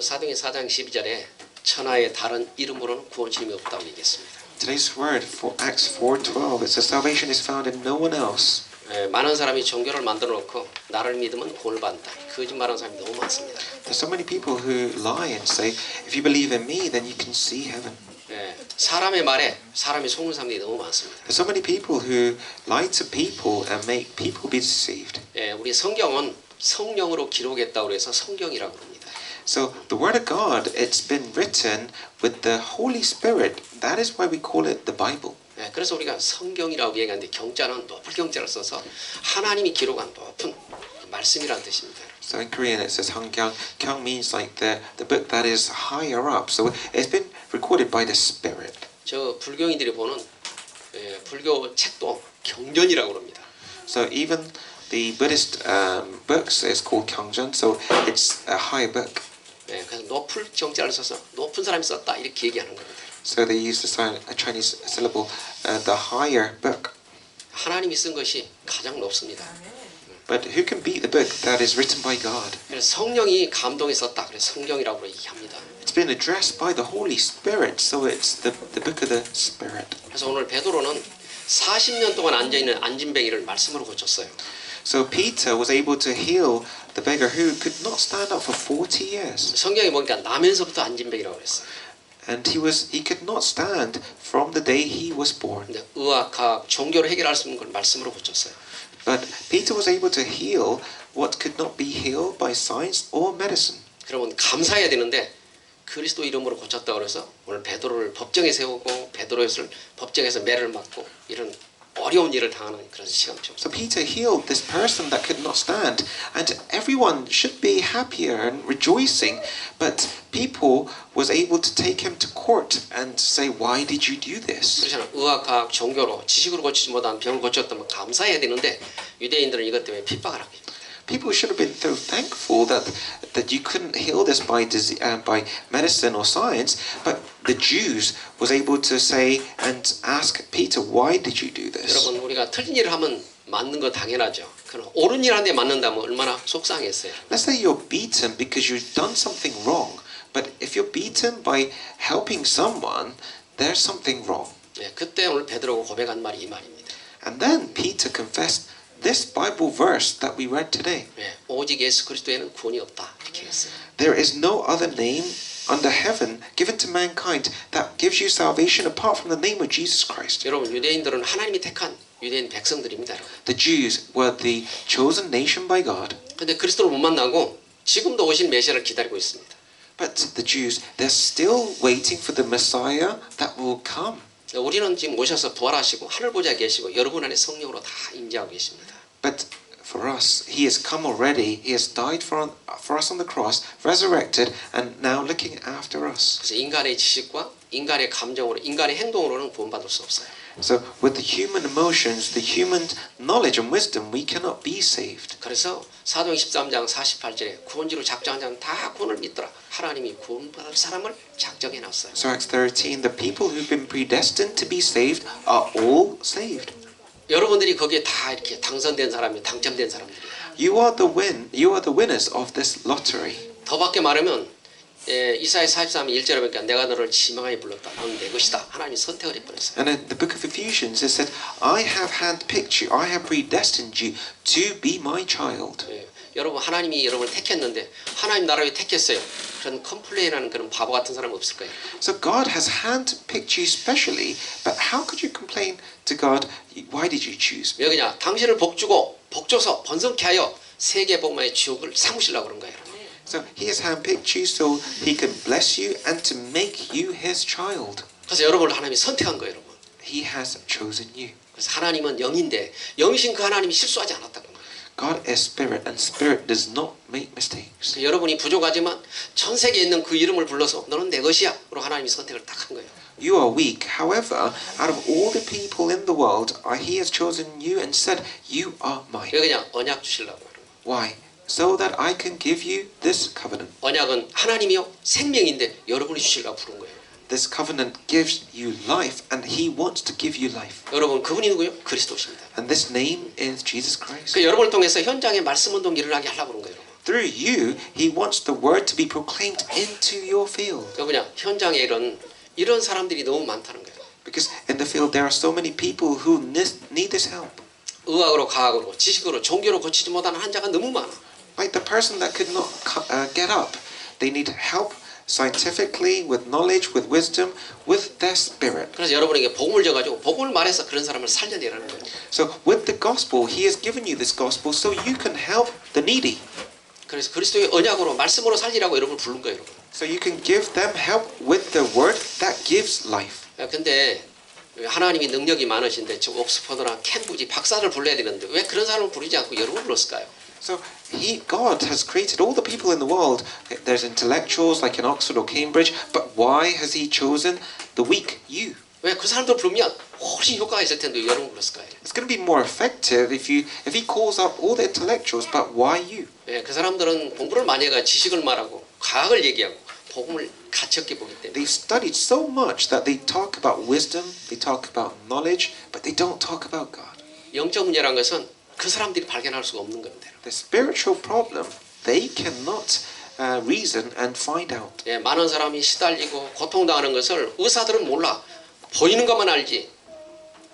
사도행전 4장 12절에 천하의 다른 이름으로는 구원심이 없다고 얘기했습니다. Today's word for Acts 4:12, it says salvation is found in no one else. 많은 사람이 종교를 만들어 놓고 나를 믿으면 구원을 받는다. 거짓말하는 사람이 너무 많습니다. There's so many people who lie and say, if you believe in me, then you can see heaven. 사람의 말에 사람이 속는 사람들이 너무 많습니다. There's so many people who lie to people and make people be deceived. 우리 성경은 성령으로 기록했다고 해서 성경이라고 합니다. So the word of God, it's been written with the Holy Spirit. That is why we call it the Bible. 그래서 우리가 성경이라고 얘기하는데 경자는 높은 경자를 써서 하나님이 기록한 높은 말씀이라는 뜻입니다. So in Korean it says Hangyang. Kyang means like the book that is higher up. So it's been recorded by the Spirit. 저 불교인들이 보는 불교 책도 경전이라고 합니다. So even the Buddhist books is called Gyeongjeon. So it's a high book. 그래서 높은 경자를 써서 높은 사람이 썼다 이렇게 얘기하는 겁니다. So they use the Chinese syllable, the higher book. 하나님이 쓴 것이 가장 높습니다. But who can beat the book that is written by God? 그래서 성령이 감동해 썼다. 그래서 성경이라고 얘기합니다. It's been addressed by the Holy Spirit, so it's the book of the Spirit. 그래서 오늘 베드로는 40년 동안 앉아 있는 안진뱅이를 말씀으로 고쳤어요. So Peter was able to heal the beggar who could not stand up for 40 years. 성경에 보니까 나면서부터 안진뱅이라고 그랬어요. And he could not stand from the day he was born. 근데 의학학, 종교로 해결할 수 있는 걸 말씀으로 고쳤어요. But Peter was able to heal what could not be healed by science or medicine. 그러면 감사해야 되는데 그리스도 이름으로 고쳤다고 그래서 오늘 베드로를 법정에 세우고 베드로를 법정에서 매를 맞고 이런 어려운 일을 당하는 그런 시간이죠. So Peter healed this person that could not stand, and everyone should be happier and rejoicing, but people was able to take him to court and say, why did you do this? 그렇잖아. 의학학, 종교로 지식으로 고치지 못한 병을 고쳤다면 감사해야 되는데 유대인들은 이것 때문에 핍박을 하게 됩니다. People should have been so thankful that you couldn't heal this by medicine or science, but the Jews was able to say and ask Peter, why did you do this? 여러분 우리가 틀린 일을 하면 맞는 거 당연하죠. 그러나 옳은 일 하는데 맞는다면 얼마나 속상했어요. Let's say you're beaten because you've done something wrong, but if you're beaten by helping someone, there's something wrong. 그때 오늘 베드로가 고백한 말이 이 말입니다. And then Peter confessed this Bible verse that we read today. 오직 예수 그리스도에는 구원이 없다 이렇게 했어요. There is no other name under heaven given to mankind that gives you salvation apart from the name of Jesus Christ. 여러분 유대인들은 하나님이 택한 유대인 백성들입니다. The Jews were the chosen nation by God. 근데 그리스도를 못 만나고 지금도 오신 메시아를 기다리고 있습니다. But the Jews, they're still waiting for the Messiah that will come. 우리는 지금 오셔서 부활하시고 하늘 보좌에 계시고 여러분 안에 성령으로 다 임재하고 계십니다. But for us, He has come already. He has died for us on the cross, resurrected, and now looking after us. 그래서 인간의 지식과 인간의 감정으로, 인간의 행동으로는 구원받을 수 없어요. So with the human emotions, the human knowledge and wisdom, we cannot be saved. 그래서 사도행 13장 48절에 구원지로 작정한 자는 다 구원을 믿더라. 하나님이 구원받을 사람을 작정해 놨어요. So Acts 13, the people who've been predestined to be saved are all saved. 여러분들이 거기에 다 이렇게 당선된 사람이 당첨된 사람들이에요. You are the winners of this lottery. 더 밖에 말하면 이사야 43장 1절에 보니까 내가 너를 지명하여 불렀다. 넌 내 것이다. 하나님이 선택을 해버렸어요. And in the book of Ephesians, it said, I have handpicked you, I have predestined you to be my child. 여러분 하나님이 여러분을 택했는데 하나님 나라에 택했어요. 그런 컴플레인하는 그런 바보 같은 사람은 없을 거예요. So God has handpicked you specially, but how could you complain to God, why did you choose me? 왜 그냥 당신을 복주고 복줘서 번성케 하여 세계 복만의 지옥을 삼으시려고 그런 거예요. So He has handpicked you so He can bless you and to make you His child. 그래서 여러분을 하나님이 선택한 거예요, 여러분. He has chosen you. 그래서 하나님은 영인데 영이신 그 하나님이 실수하지 않았다는 거예요. God is spirit, and spirit does not make mistakes. 여러분이 부족하지만 전 세계에 있는 그 이름을 불러서 너는 내 것이야. 그리고 하나님이 선택을 딱 한 거예요. You are weak. However, out of all the people in the world, He has chosen you and said, you are mine. 왜 그냥 언약 주시려고 하는 거예요. Why? So that I can give you this covenant. 언약은 하나님이요 생명인데 여러분이 주시려고 부른 거예요. This covenant gives you life, and He wants to give you life. 여러분 그분이 누구요? 그리스도십니다. And this name is Jesus Christ. 그 여러분을 통해서 현장에 말씀 운동 일어나게 하려고 그런 거예요. 여러분. through you, He wants the word to be proclaimed into your field. 그 뭐냐 현장에 이런 사람들이 너무 많다는 거예요. Because in the field there are so many people who need this help. 의학으로 과학으로 지식으로 종교로 고치지 못하는 환자가 너무 많아. Like the person that could not get up, they need help scientifically, with knowledge, with wisdom, with their spirit. 그래서 여러분에게 복음을 줘가지고 복음을 말해서 그런 사람을 살려내라는 거예요. So with the gospel, He has given you this gospel so you can help the needy. 그래서 그리스도의 언약으로 말씀으로 살리라고 여러분을 부른 거예요, 여러분. So you can give them help with the word that gives life. 근데 하나님이 능력이 많으신데 저 옥스퍼드나 캠브리지 박사를 불러야 되는데 왜 그런 사람을 부르지 않고 여러분을 불렀을까요? So God has created all the people in the world. There's intellectuals like in Oxford or Cambridge, but why has He chosen the weak, you? 왜 그 사람들 부르면 훨씬 효과가 있을 텐데 여러분 불렀을까요? It's going to be more effective if He calls up all the intellectuals, but why you? 그 사람들은 공부를 많이 해가 지식을 말하고 과학을 얘기하고 복음을 가볍게 보기 때문에. They've studied so much that they talk about wisdom, they talk about knowledge, but they don't talk about God. 영적 문제란 것은 그 사람들이 발견할 수가 없는 겁니다. The spiritual problem, they cannot reason and find out. 많은 사람이 시달리고 고통당하는 것을 의사들은 몰라. 보이는 것만 알지.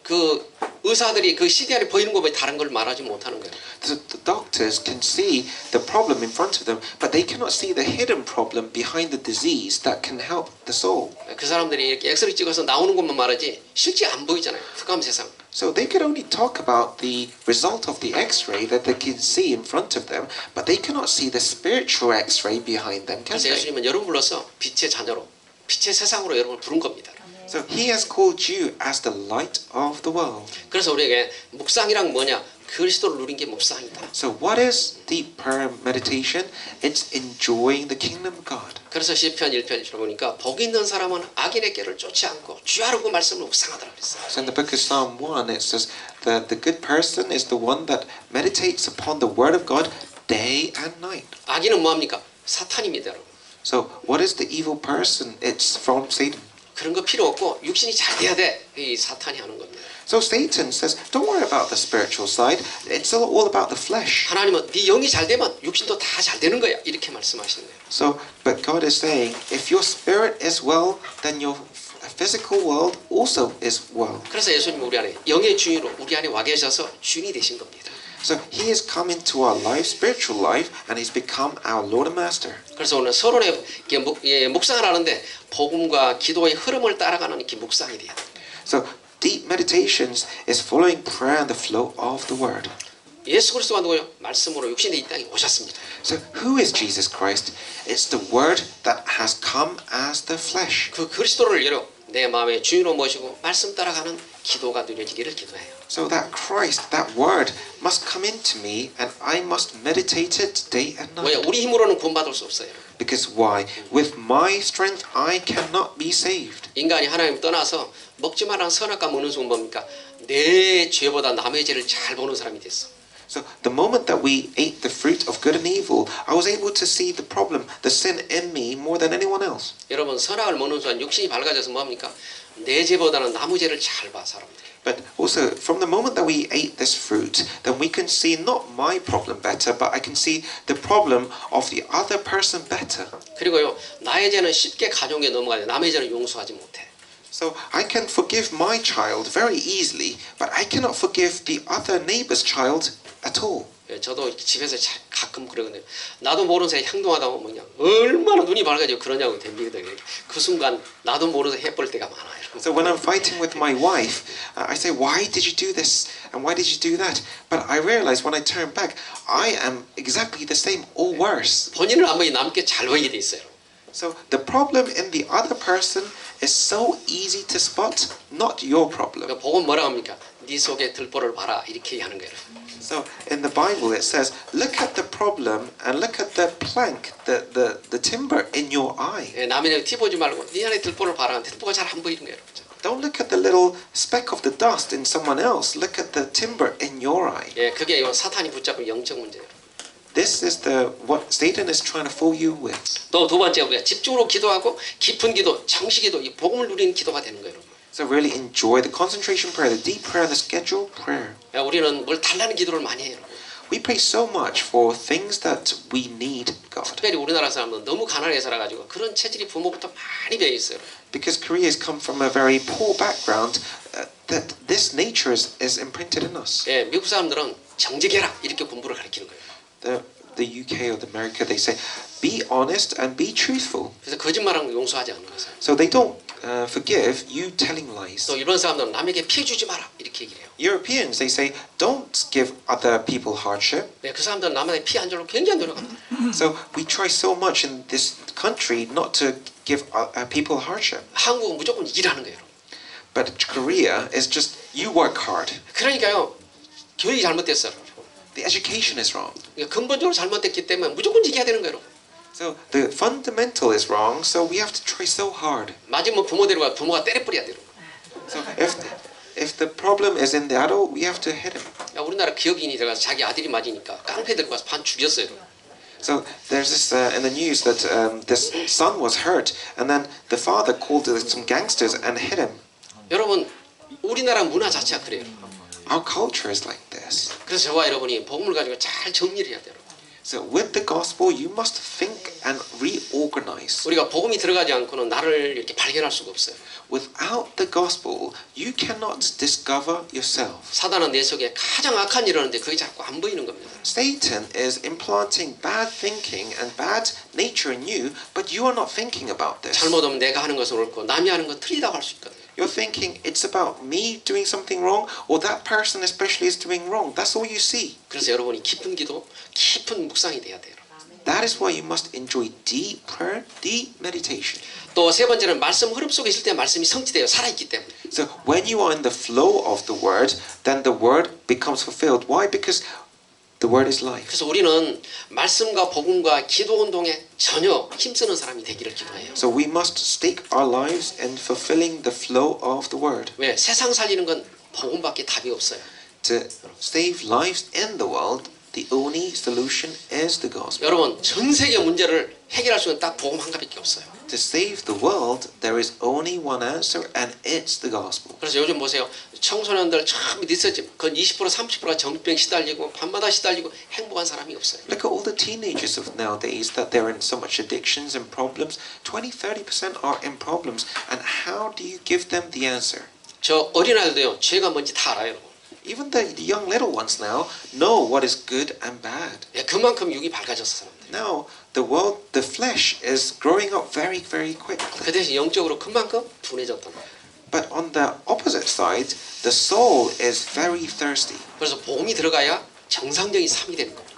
그 의사들이 그 CDR이 보이는 것만 다른 걸 말하지 못하는 거예요. The doctors can see the problem in front of them, but they cannot see the hidden problem behind the disease that can help the soul. 그 사람들이 이렇게 엑스레이 찍어서 나오는 것만 말하지 실제 안 보이잖아요. 흑암 세상. So they could only talk about the result of the X-ray that they can see in front of them, but they cannot see the spiritual X-ray behind them, can 그래서 they? 예수님은 여러분 불러서 빛의 자녀로, 빛의 세상으로 여러분을 부른 겁니다. So He has called you as the light of the world. 그래서 우리에게 묵상이란 뭐냐? 그리스도를 누린 게 묵상이다. So what is deep prayer meditation? It's enjoying the kingdom of God. 그래서 시편 1편을 보니까 복 있는 사람은 악인의 길을 쫓지 않고 주야르고 말씀을 묵상하더라 그랬어요. So in the book of Psalm 1 it says that the good person is the one that meditates upon the word of God day and night. 악인은 뭐합니까? 사탄입니다, 여러분. So what is the evil person? It's from Satan. 그런 거 필요 없고 육신이 잘 돼야 돼. 이 사탄이 하는 겁니다. So Satan says, don't worry about the spiritual side. It's all about the flesh. 하나님은 네 영이 잘 되면 육신도 다 잘 되는 거야. 이렇게 말씀하시는 거예요. So, but God is saying, if your spirit is well, then your physical world also is well. 그래서 예수님 우리 안에 영의 주인으로 우리 안에 와 계셔서 주인이 되신 겁니다. So He has come into our life, spiritual life, and He's become our Lord and Master. 그래서 오늘 서론에 묵상을 하는데 복음과 기도의 흐름을 따라가는 이렇게 묵상이 돼요. So deep meditations is following prayer and the flow of the Word. 예수 그리스도가 누구예요? 말씀으로 육신의 이 땅에 오셨습니다. So who is Jesus Christ? It's the Word that has come as the flesh. 그 그리스도를 내 마음의 주인으로 모시고 말씀 따라가는 기도가 누려지기를 기도해요. So that Christ, that Word, must come into me, and I must meditate it day and 왜 night. 우리 힘으로는 구원받을 수 없어요. Because why? With my strength, I cannot be saved. 인간이 하나님 떠나서 먹지 말라는 선악과 먹는 순간 뭡니까? 내 죄보다 남의 죄를 잘 보는 사람이 됐어. So the moment that we ate the fruit of good and evil, I was able to see the problem, the sin in me more than anyone else. 여러분 선악을 먹는 순간 육신이 밝아져서 뭡니까? 내 죄보다는 남의 죄를 잘 봐 사람들. But also, from the moment that we ate this fruit, then we can see not my problem better, but I can see the problem of the other person better. 그리고요 나의 죄는 쉽게 가족에 넘어가는데 남의 죄는 용서하지 못해. So I can forgive my child very easily, but I cannot forgive the other neighbor's child at all. 저도 집에서 가끔 그러거든요. 나도 모르는 사이에 행동하다 보면 그냥 얼마나 눈이 밝아지고 그러냐고 됩니다. 그 순간 나도 모르는 해볼 때가 많아요. So when I'm fighting with my wife, I say, why did you do this? And why did you do that? But I realize when I turn back, I am exactly the same or worse. 본인을 안 보이 남게 잘 보이게 돼 있어요. So the problem in the other person is so easy to spot, not your problem. 그러니까 복음 뭐라 합니까? 네 속에 들보를 봐라 이렇게 하는 거예요. So in the Bible it says, look at the problem and look at the plank, the timber in your eye. 남의 티 보지 말고 네 안에 들보를 봐라. 들보가 잘 안 보이는 거예요. Don't look at the little speck of the dust in someone else. Look at the timber in your eye. 그게 이건 사탄이 붙잡은 영적 문제예요. This is what Satan is trying to fool you with. 또 두 번째 우리가 집중으로 기도하고 깊은 기도, 정식기도, 이 복음을 누리는 기도가 되는 거예요. So really enjoy the concentration prayer, the deep prayer, the scheduled prayer. 우리는 뭘 달라는 기도를 많이 해요. We pray so much for things that we need God. 특별히 우리나라 사람은 너무 가난하게 살아가지고 그런 체질이 부모부터 많이 배어 있어요. Because Korea's come from a very poor background, that this nature is imprinted in us. 예, 미국 사람들은 정직해라 이렇게 공부를 가르치는 거예요. The UK or the America, they say, be honest and be truthful. 그래서 거짓말하는 거 용서하지 않는 거예요. So they don't forgive you telling lies. 또 일본 사람들은 남에게 피해 주지 마라 이렇게 얘기를 해요. Europeans, they say, don't give other people hardship. 네, 그 사람들은 남한테 피해 안 주려고 굉장히 노력합니다. So we try so much in this country not to give people hardship. 한국은 무조건 일하는 거예요. But Korea is just, you work hard. 그러니까요, 교육이 잘못됐어요. The education is wrong. 그러니까 근본적으로 잘못됐기 때문에 무조건 이겨야 되는 거예요. So the fundamental is wrong, so we have to try so hard. 맞으면 부모대로 가 부모가 때려버려야 돼요. So if the problem is in the adult, we have to hit him. 그러니까 우리나라 기업인이 들어가서 자기 아들이 맞으니까 깡패 들고 가서 반 죽였어요. So there's this in the news that this son was hurt, and then the father called some gangsters and hit him. 여러분, 우리나라 문화 자체가 그래요. Our culture is like this. 그래서 저와 여러분이 복음을 가지고 잘 정리를 해야 돼요. So with the gospel, you must think and reorganize. 우리가 복음이 들어가지 않고는 나를 이렇게 발견할 수가 없어요. Without the gospel, you cannot discover yourself. 사단은 내 속에 가장 악한 일을 하는데 그게 자꾸 안 보이는 겁니다. Satan is implanting bad thinking and bad nature in you, but you are not thinking about this. 잘못하면 내가 하는 것은 옳고 남이 하는 건 틀리다고 할 수 있거든요. You're thinking it's about me doing something wrong, or that person especially is doing wrong. That's all you see. 그래서 여러분이 깊은 기도, 깊은 묵상이 돼야 돼요. That is why you must enjoy deep prayer, deep meditation. 또 세 번째는 말씀 흐름 속에 있을 때 말씀이 성취돼요. 살아있기 때문에. So when you are in the flow of the word, then the word becomes fulfilled. Why? Because the word is life. 그래서 우리는 말씀과 복음과 기도 운동에 전혀 힘쓰는 사람이 되기를 기도해요. So we must stake our lives in fulfilling the flow of the word. 왜? 세상 살리는 건 복음밖에 답이 없어요. To save lives in the world, the only solution is the gospel. 여러분, 전 세계 문제를 해결할 수 있는 딱 복음 한 가지밖에 없어요. To save the world, there is only one answer, and it's the gospel. 그래서 요즘 보세요. 청소년들 참 늦어지면 그건 20% 30%가 정병 시달리고 밤마다 시달리고 행복한 사람이 없어요. Look at all the teenagers of nowadays that they're in so much addictions and problems. 20-30% are in problems. And how do you give them the answer? 저 어린아이들도요. 죄가 뭔지 다 알아요. Even the young little ones now know what is good and bad. 예, 그만큼 육이 밝아졌어 사람들. Now, the world, the flesh is growing up very, very quickly. 그 대신 영적으로 그만큼 둔해졌던 거예요. But on the opposite side, the soul is very thirsty. 그래서 복음이 들어가야 정상적인 삶이 되는 겁니다.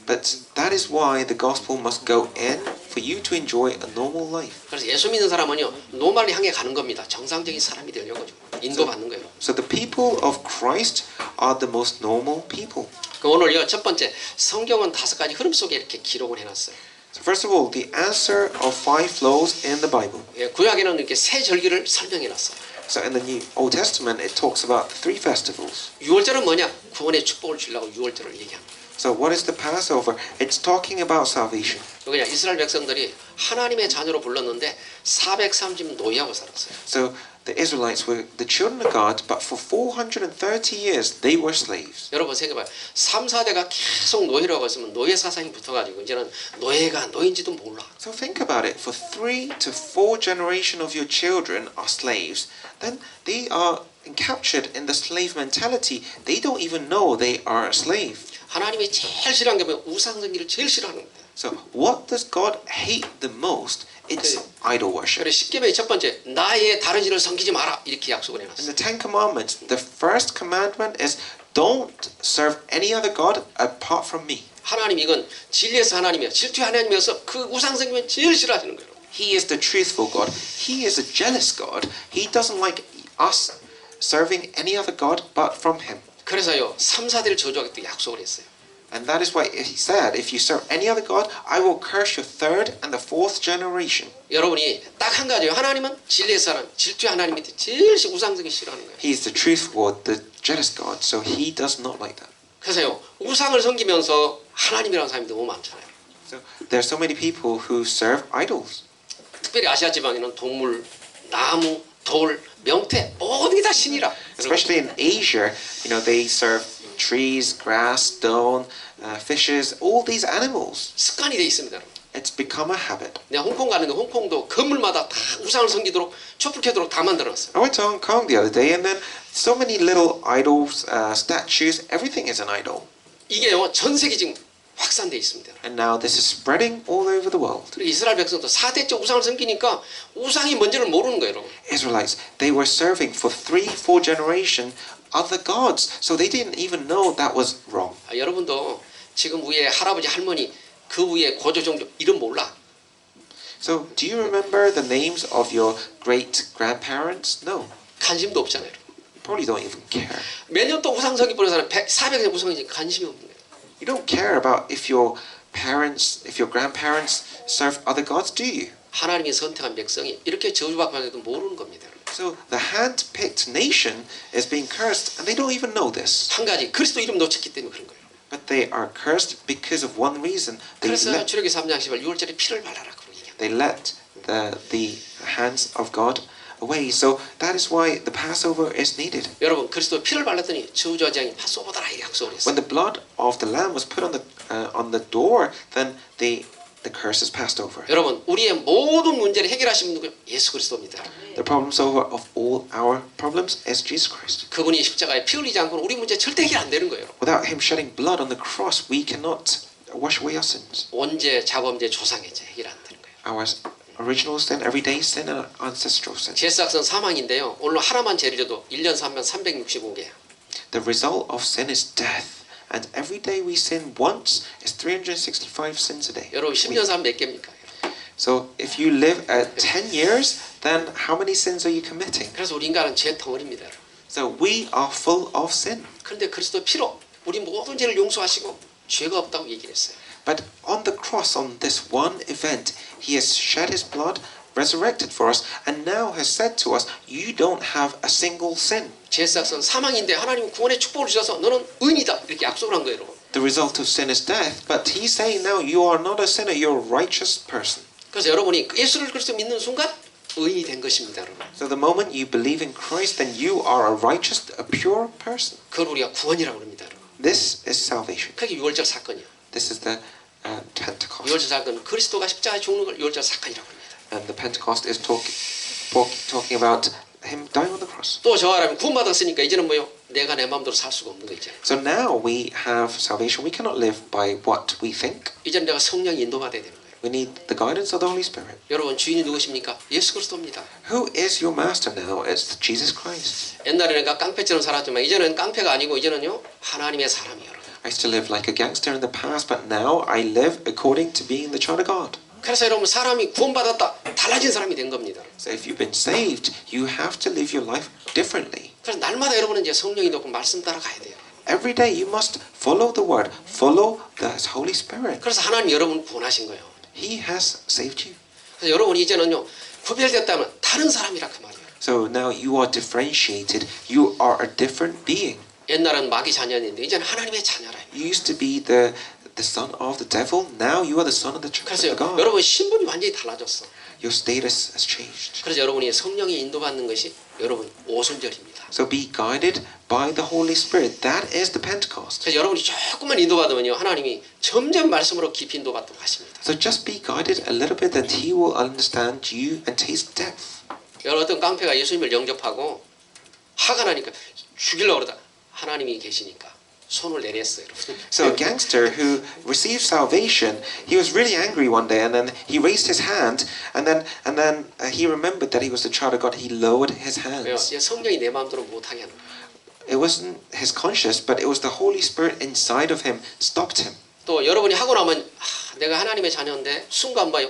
But that is why the gospel must go in for you to enjoy a normal life. 그래서 예수 믿는 사람은요. 노말을 향해 가는 겁니다. 정상적인 사람이 되려고 인도받는 거예요. So the people of Christ are the most normal people. 그 오늘요. 첫 번째 성경은 5가지 흐름 속에 이렇게 기록을 해놨어요. So first of all, the answer of 5 flows in the Bible. 예, 구약에는 이렇게 세 절기를 설명해놨어요. So in the New Old Testament, it talks about 3 festivals. 유월절은 뭐냐? 구원의 축복을 주려고 유월절을 얘기합니다. So what is the Passover? It's talking about salvation. 그냥 이스라엘 백성들이 하나님의 자녀로 불렀는데 430년 노예하고 살았어요. So the Israelites were the children of God, but for 430 years they were slaves. 여러분 생각해봐요. 3, 4대가 계속 노예라고 했으면 노예 사상이 붙어가지고 이제는 노예가 노예인지도 몰라. So think about it. For 3 to 4 generation of your children are slaves. Then they are captured in the slave mentality. They don't even know they are a slave. 하나님이 제일 싫어하는 게 뭐예요? 우상숭배를 제일 싫어하는 거예요. So what does God hate the most? It's idol worship. 그래서 십계명의 첫 번째 나의 다른 신을 섬기지 마라 이렇게 약속을 In 해놨어요. the 10 Commandments, the first commandment is don't serve any other God apart from me. 하나님 이건 진리에서 하나님이야. 질투의 하나님이어서 그 우상숭배를 제일 싫어하시는 거예요. He is the truthful God. He is a jealous God. He doesn't like us serving any other God but from Him. 그래서요 3, 4대를 저주하겠다고 약속을 했어요. And that is why He said, if you serve any other God, I will curse your 3rd and the 4th generation. 여러분이 딱 한 가지예요. 하나님은 진리의 사람, 질투의 하나님이 제일 우상숭배 싫어하는 거예요. He is the truthful God, the jealous God, so He does not like that. 그래서요 우상을 섬기면서 하나님이라는 사람이 너무 많잖아요. So there are so many people who serve idols. 특별히 아시아 지방에는 동물, 나무, 돌, 명태 모든 게 다 신이라. Especially in Asia, they serve trees, grass, stone, fishes, all these animals. 습관이 돼 있습니다. It's become a habit. 내가 홍콩 가는데 홍콩도 건물마다 다 우상을 섬기도록 촛불 켜도록 다 만들어놨어요. I went to Hong Kong the other day, and then so many little idols, statues, everything is an idol. 이게요 전 세계 지금 확산돼 있습니다. And now this is spreading all over the world. 그리고 이스라엘 백성도 4대째 우상을 섬기니까 우상이 뭔지를 모르는 거예요. 여러분. Israelites, they were serving for 3-4 generations other gods, so they didn't even know that was wrong. 여러분도 지금 위에 할아버지 할머니 그 위에 고조종족 이름 몰라? So do you remember the names of your great grandparents? No, 관심도 없잖아요. you probably don't even care. 매년 또 우상 섬기 보는 사람 400년 우상이지 관심이 없는 거예요. You don't care about if your grandparents serve other gods, do you? 하나님이 선택한 백성이 이렇게 저주받고 모르는 겁니다. So the hand-picked nation is being cursed, and they don't even know this. 한 가지 그리스도 이름 놓쳤기 때문에 그런 거예요. But they are cursed because of one reason. 그래서 출애굽기 3장 10절 6월절에 피를 발라라 그러고 얘기합니다. They let the hands of God away. So that is why the Passover is needed. 여러분 그리스도 피를 발랐더니 저주하지 파소보다라 이렇게 약속을 했어요. When the blood of the lamb was put on the door, then the curse is passed over. 여러분 우리의 모든 문제를 해결하신 분은 예수 그리스도입니다. The problem solver of all our problems is Jesus Christ. 그분이 십자가에 피 흘리지 않고는 우리 문제 절대 해결 안 되는 거예요. Without him shedding blood on the cross, we cannot wash away our sins. 원죄, 자범죄, 조상의 죄 해결 안 되는 거예요. Our original sin, everyday sin, and ancestral sin. 제사악선 사망인데요. 오늘 하나만 죄를 져도 1년 살면 365개. The result of sin is death. And every day we sin once is 365 sins a day. 여러분 10년 살면 몇 개입니까? So if you live at 10 years, then how many sins are you committing? 그래서 우리 인간은 죄 덩어리입니다. So we are full of sin. 그런데 그리스도 피로 우리 모든 죄를 용서하시고 죄가 없다고 얘기를 했어요. But on the cross, on this one event, He has shed His blood, resurrected for us, and now has said to us, you don't have a single sin. 제사악선 사망인데 하나님 구원의 축복을 주셔서 너는 의인이다 이렇게 약속을 한 거예요. 여러분. The result of sin is death, but He's saying now you are not a sinner, you're a righteous person. 그래서 여러분이 예수를 그리스도 믿는 순간 의인이 된 것입니다. 여러분. So the moment you believe in Christ, then you are a righteous, a pure person. 그걸 우리가 구원이라고 합니다. 여러분. This is salvation. 그게 6월절 사건이에요. This is the Pentecost. 6월절 사건은 그리스도가 십자가에 죽는 걸 6월절 사건이라고 합니다. And the Pentecost is talking about Him dying on the cross. 또 저 사람이 구원받았으니까 이제는 뭐요? 내가 내 마음대로 살 수가 없는 거 있잖아요. So now we have salvation. We cannot live by what we think. 이제는 내가 성령이 인도받아야 되는 거예요. We need the guidance of the Holy Spirit. 여러분 주인이 누구십니까? 예수 그리스도입니다. Who is your master now? It's Jesus Christ. 옛날에는 내가 깡패처럼 살았지만 이제는 깡패가 아니고 이제는요 하나님의 사람이에요. 여러분. I used to live like a gangster in the past, but now I live according to being the child of God. 그래서 여러분 사람이 구원받았다 달라진 사람이 된 겁니다. So if you've been saved, you have to live your life differently. 그래서 날마다 여러분은 이제 성령이 놓고 말씀 따라가야 돼요. Every day you must follow the word, follow the Holy Spirit. 그래서 하나님 여러분을 구원하신 거예요. He has saved you. 그래서 여러분이 이제는요 구별됐다면 다른 사람이라 그 말이에요. So now you are differentiated. You are a different being. 옛날은 마귀 자녀였는데 이제는 하나님의 자녀라. You used to be the son of the devil. Now you are the son of the 그래서 God. 여러분 신분이 완전히 달라졌어. Your status has changed. 그래서 여러분이 성령이 인도받는 것이 여러분 오순절입니다. So be guided by the Holy Spirit. That is the Pentecost. 그래서 여러분이 조금만 인도받으면요 하나님이 점점 말씀으로 깊이 인도받도록 하십니다. So just be guided a little bit, and He will understand you and taste depth. 여러분 어떤 깡패가 예수님을 영접하고 화가 나니까 죽이려고 그러다 하나님이 계시니까 손을 내렸어요. So a gangster who received salvation, he was really angry one day, and then he raised his hand, and then he remembered that he was the child of God. He lowered his hands. 성령이 내 마음대로 못하게 하는 거예요. It wasn't his conscience, but it was the Holy Spirit inside of him stopped him. 또 여러분이 하고 나면 내가 하나님의 자녀인데 순간 봐요.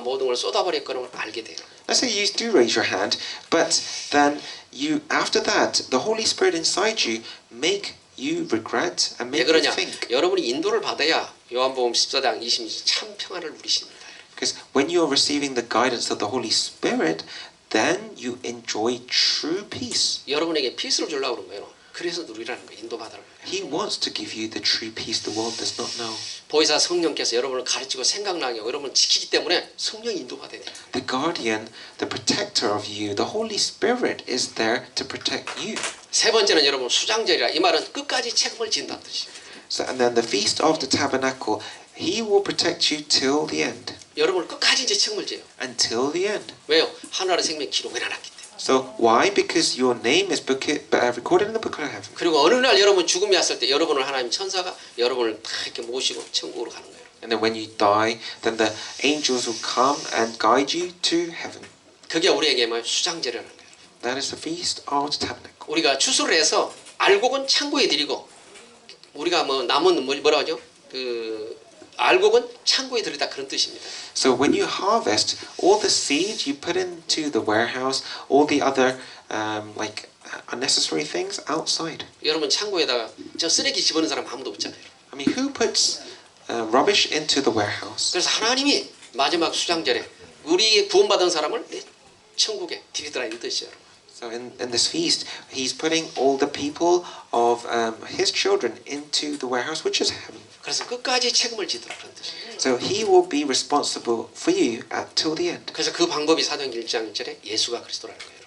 모든 걸 쏟아버릴 거는 알게 돼요. Let's say you do raise your hand, but then you, after that, the Holy Spirit inside you make you regret and 왜 make you 그러냐? think. 여러분이 인도를 받아야 요한복음 14장 20절 참 평안을 누리십니다. Because when you are receiving the guidance of the Holy Spirit, then you enjoy true peace. 여러분에게 피스를 주려고 그런 거예요. 그래서 누리라는 거예요. 인도받으라는 거예요. He wants to give you the true peace the world does not know. 보혜사 성령께서 여러분을 가르치고 생각나게 하고 여러분을 지키기 때문에 성령이 인도받아야 돼요. The guardian, the protector of you, the Holy Spirit is there to protect you. 세 번째는 여러분 수장절이라 이 말은 끝까지 책임을 진다는 뜻이에요. So, and then the Feast of the Tabernacle, He will protect you till the end. 여러분을 끝까지 이제 책임을 져요. Until the end. 왜요? 하늘의 생명 기록해 놨기 때문에. So why? Because your name is recorded in the book of heaven. 그리고 어느 날 여러분 죽음이 왔을 때 여러분을 하나님 천사가 여러분을 다 이렇게 모시고 천국으로 가는 거예요. And then when you die, then the angels will come and guide you to heaven. 그게 우리에게 뭐 수장절이라는 거예요. That is the Feast of the Tabernacle. 우리가 추수를 해서 알곡은 창고에 드리고 우리가 뭐 남은 뭐라 하죠? 알곡은 창고에 들이다 그런 뜻입니다. So when you harvest, all the seed you put into the warehouse, all the other like unnecessary things outside. 여러분 창고에다가 저 쓰레기 집어넣는 사람 아무도 없잖아요. I mean, who puts rubbish into the warehouse? 그래서 하나님이 마지막 수장절에 우리 구원받은 사람을 천국에 드리더라 이 뜻이에요. So in this feast, He's putting all the people of His children into the warehouse, which is heaven. 그래서 끝까지 책임을 지더라 그런 뜻이에요. So He will be responsible for you till the end. 그래서 그 방법이 사도행전 1장 1절에 예수가 그리스도라는 거예요.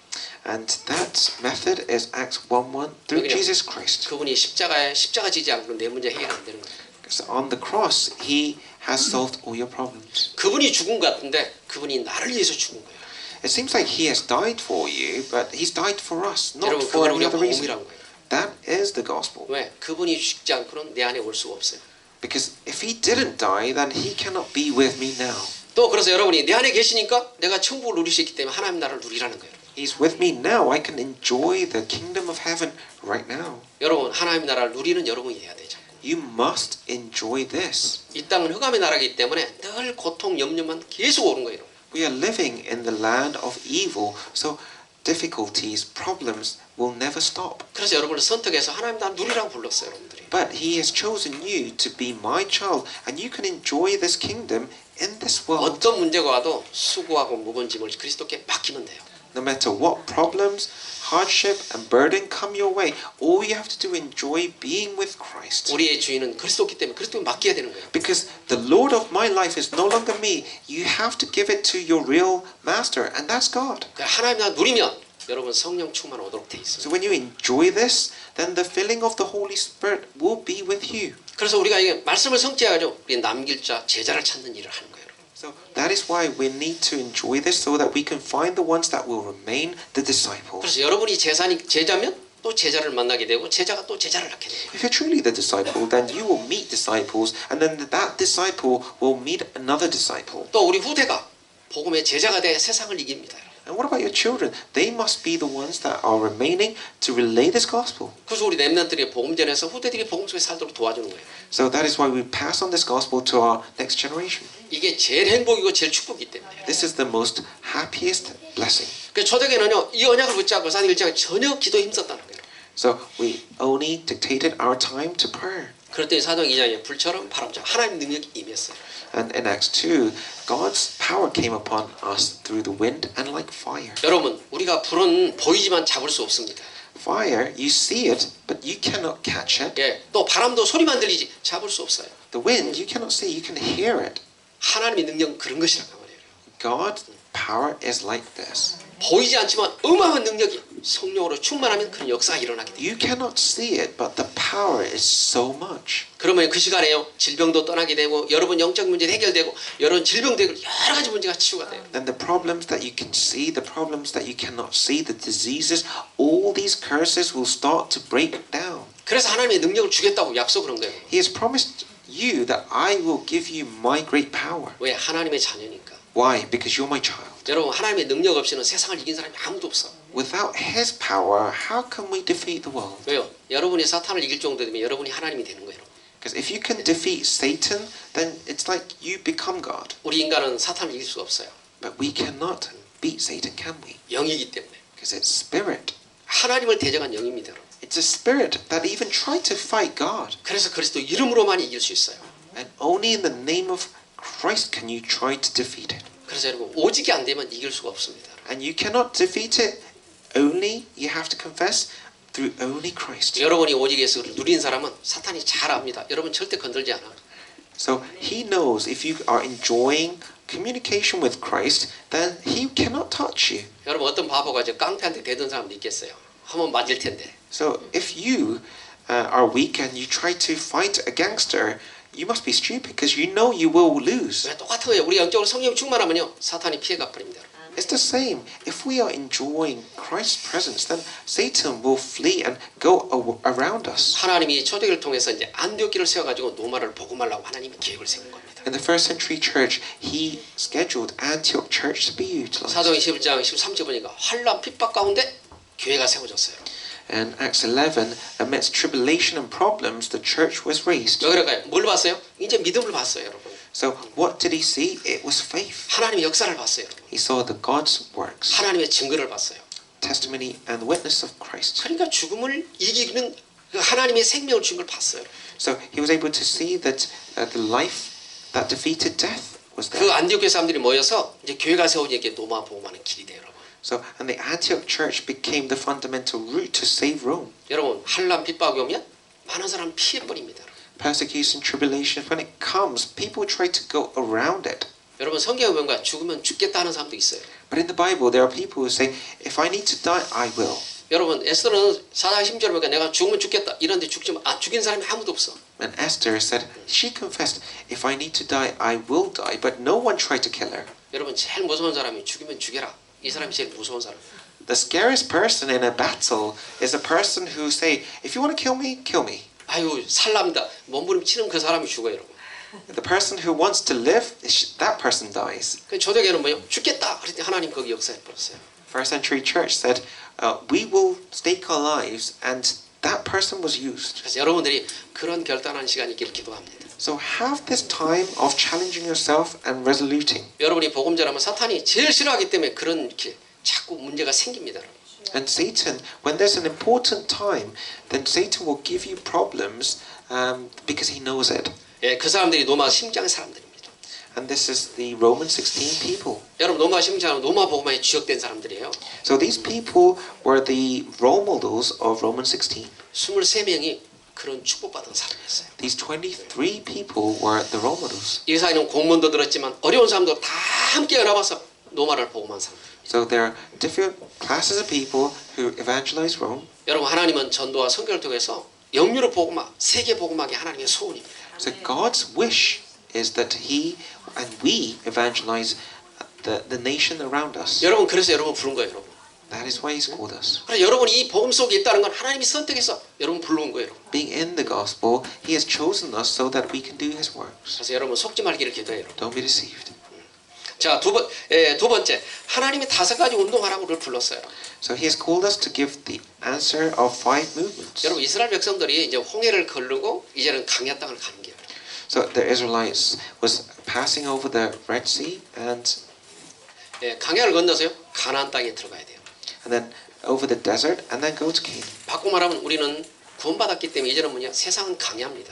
And that method is Acts 1:1 through Jesus Christ. 그분이 십자가 지지 않고는 내 문제 해결 안 되는 거예요. So on the cross, He has solved all your problems. 그분이 죽은 것 같은데 그분이 나를 위해서 죽은 거예요. It seems like He has died for you, but He's died for us, not 여러분 for 그걸 any 우리가 other reason. 복음이라는 거예요. That is the gospel. 왜? 그분이 죽지 않고는 내 안에 올 수가 없어요. Because if He didn't die, then He cannot be with me now. 또 그래서 여러분이 내 안에 계시니까 내가 천국을 누릴 수 있기 때문에 하나님 나라를 누리라는 거예요. He's with me now. I can enjoy the kingdom of heaven right now. 여러분 하나님 나라를 누리는 여러분이 돼야 되죠. You must enjoy this. 이 땅은 흑암의 나라이기 때문에 늘 고통, 염려만 계속 오는 거예요. We are living in the land of evil, so difficulties, problems will never stop. 그래서 여러분을 선택해서 하나님 나라 누리라고 불렀어요, 여러분들이. But He has chosen you to be my child, and you can enjoy this kingdom in this world. 어떤 문제가 와도 수고하고 무거운 짐을 그리스도께 맡기면 돼요. No matter what problems, hardship, and burden come your way, all you have to do is enjoy being with Christ. 우리의 주인은 그리스도이기 때문에 그리스도에 맡겨야 되는 거예요. Because the Lord of my life is no longer me. You have to give it to your real master, and that's God. 하나님 나라 누리면 여러분 성령 충만 오도록 돼 있어요. So when you enjoy this, then the filling of the Holy Spirit will be with you. 그래서 우리가 이게 말씀을 성취해가지고 우리 남길 자 제자를 찾는 일을 하는 거예요. So that is why we need to enjoy this so that we can find the ones that will remain the disciples. 그래서 여러분이 제자면 또 제자를 만나게 되고 제자가 또 제자를 낳게 돼요. If you're truly the disciple, then you will meet disciples, and then that disciple will meet another disciple. 또 우리 후대가 복음의 제자가 돼 세상을 이깁니다. And what about your children? They must be the ones that are remaining to relay this gospel. 그래서 우리 렘넌트들이 복음 전해서 후대들이 복음 속에 살도록 도와주는 거예요. So that is why we pass on this gospel to our next generation. 이게 제일 행복이고 제일 축복이기 때문에. This is the most happiest blessing. 그래서 초대교회는요 이 언약을 붙잡고 사도 일장에 전혀 기도에 힘썼다는 거예요. So we only dictated our time to prayer. 그랬더니 사도행 2장에 불처럼 바람처럼 하나님 능력이 임했어요. And in Acts 2, God's power came upon us through the wind and like fire. 여러분 우리가 불은 보이지만 잡을 수 없습니다. Fire, you see it, but you cannot catch it. 예, 또 바람도 소리만 들리지 잡을 수 없어요. The wind, you cannot see, you can hear it. 하나님의 능력은 그런 것이란 말이에요. God's power is like this. 보이지 않지만 어마어마한 능력이 성령으로 충만하면 그런 역사가 일어나게 돼요. You cannot see it, but the power is so much. 그러면 그 시간에요 질병도 떠나게 되고 여러분 영적 문제 해결되고 여러분 질병되고 여러 가지 문제가 치유가 돼요. Then the problems that you can see, the problems that you cannot see, the diseases, all these curses will start to break down. 그래서 하나님의 능력을 주겠다고 약속을 한 거예요. He has promised you that I will give you my great power. 왜? 하나님의 자녀니까. Why? Because you're my child. 여러분 하나님의 능력 없이는 세상을 이긴 사람이 아무도 없어. Without His power, how can we defeat the world? 왜요? 여러분이 사탄을 이길 정도 되면 여러분이 하나님이 되는 거예요. Because if you can defeat Satan, then it's like you become God. 우리 인간은 사탄을 이길 수가 없어요. But we cannot beat Satan, can we? 영이기 때문에. Because it's spirit. 하나님을 대적한 영입니다. 여러분. It's a spirit that even tried to fight God. 그래서 그리스도 이름으로만 이길 수 있어요. And only in the name of Christ can you try to defeat it. 그래서 여러분 오직이 안 되면 이길 수가 없습니다. And you cannot defeat it only, you have to confess, through only Christ. 여러분이 오직 예수를 누린 사람은 사탄이 잘 압니다. 여러분 절대 건들지 않아. So he knows if you are enjoying communication with Christ, then he cannot touch you. 여러분 어떤 바보가 이제 깡패한테 대든 사람도 있겠어요. 한번 맞을 텐데. So if you are weak and you try to fight a gangster, you must be stupid because you know you will lose. 왜 똑같은 거예요. 우리 영적으로 성령 충만하면요 사탄이 피해가 버립니다. It's the same. If we are enjoying Christ's presence, then Satan will flee and go around us. 하나님이 초대교를 통해서 이제 안디옥교를 세워가지고 노마를 복음하려고 하나님이 계획을 세운 겁니다. In the first century church, he scheduled Antioch church to be utilized. 사도행 11장 13절 보니까 환난 핍박 가운데 교회가 세워졌어요. And Acts 11, amidst tribulation and problems, the church was raised. 왜 그럴까요? 뭘 봤어요? 이제 믿음을 봤어요, 여러분. So what did he see? It was faith. 하나님의 역사를 봤어요, 여러분. He saw the God's works, 하나님의 증거를 봤어요. testimony and witness of Christ. 그러니까 죽음을 이기는 하나님의 생명을 준 걸 봤어요. So he was able to see that the life that defeated death was 그 there. 안디옥 사람들이 모여서 이제 교회가 세워지게 노마 복음하는 길이 돼요, 여러분. So and the Antioch church became the fundamental route to save Rome. 여러분 환난 핍박이 오면 많은 사람 피해 버립니다. Persecution, tribulation, when it comes, people try to go around it. 여러분 성경에 보면 죽으면 죽겠다 하는 사람도 있어요. But in the Bible, there are people who say, if I need to die, I will. 여러분 에스더는 4장 10절 보니까 내가 죽으면 죽겠다 이런데 죽지만 죽인 사람이 아무도 없어. And Esther said, she confessed, if I need to die, I will die. But no one tried to kill her. 여러분 제일 무서운 사람이 죽이면 죽여라. 이 사람이 제일 무서운 사람. The scariest person in a battle is a person who say, if you want to kill me, kill me. 아유 살랍니다. 몸부림치는 그 사람이 죽어요, 여러분. The person who wants to live, that person dies. 그 조대교는 뭐요? 죽겠다. 그랬더니 하나님 거기 역사해 버렸어요. First century church said, we will stake our lives, and that person was used. 그래서 여러분들이 그런 결단하는 시간이 있기를 기도합니다. So have this time of challenging yourself and resoluting. 여러분이 복음 전하면 사탄이 제일 싫어하기 때문에 그런 이렇게 자꾸 문제가 생깁니다. And Satan, when there's an important time, then Satan will give you problems because he knows it. 예, 그 사람들이 로마 심장의 사람들입니다. And this is the Roman 16 people. 여러분 로마 심장은 로마 복음에 주역된 사람들이에요. So these people were the role models of Roman 16. 23명이 그런 축복받은 사람이었어요. These 23 people were the role models. 이 사이는 공문도 들었지만 어려운 사람도 다 함께 연합해서 로마를 복음한 사람들. So there are different classes of people who evangelize Rome. 여러분 하나님은 전도와 선교를 통해서 영유로 복음화, 세계 복음하게 하나님의 소원입니다. So God's wish is that He and we evangelize the nation around us. 여러분 그래서 여러분 부른 거예요, 여러분. That is why He's called us. 그래서 여러분이 이 복음 속에 있다는 건 하나님이 선택해서 여러분 불러온 거예요, 여러분. Being in the gospel, He has chosen us so that we can do His works. 그래서 여러분 속지 말기를 기도해요, 여러분. Don't be deceived. 자, 두 번째 하나님이 5가지 운동하라고를 불렀어요. So He has called us to give the answer of 5 movements. 여러분 이스라엘 백성들이 이제 홍해를 걸르고 이제는 강야 땅을 가는 거예요. So the Israelites was passing over the Red Sea and 강야를 건너서요 가나안 땅에 들어가야 돼요. then over the desert and then go to Canaan. 바꿔 말하면 우리는 구원받았기 때문에 이제는 뭐냐 세상은 강야입니다.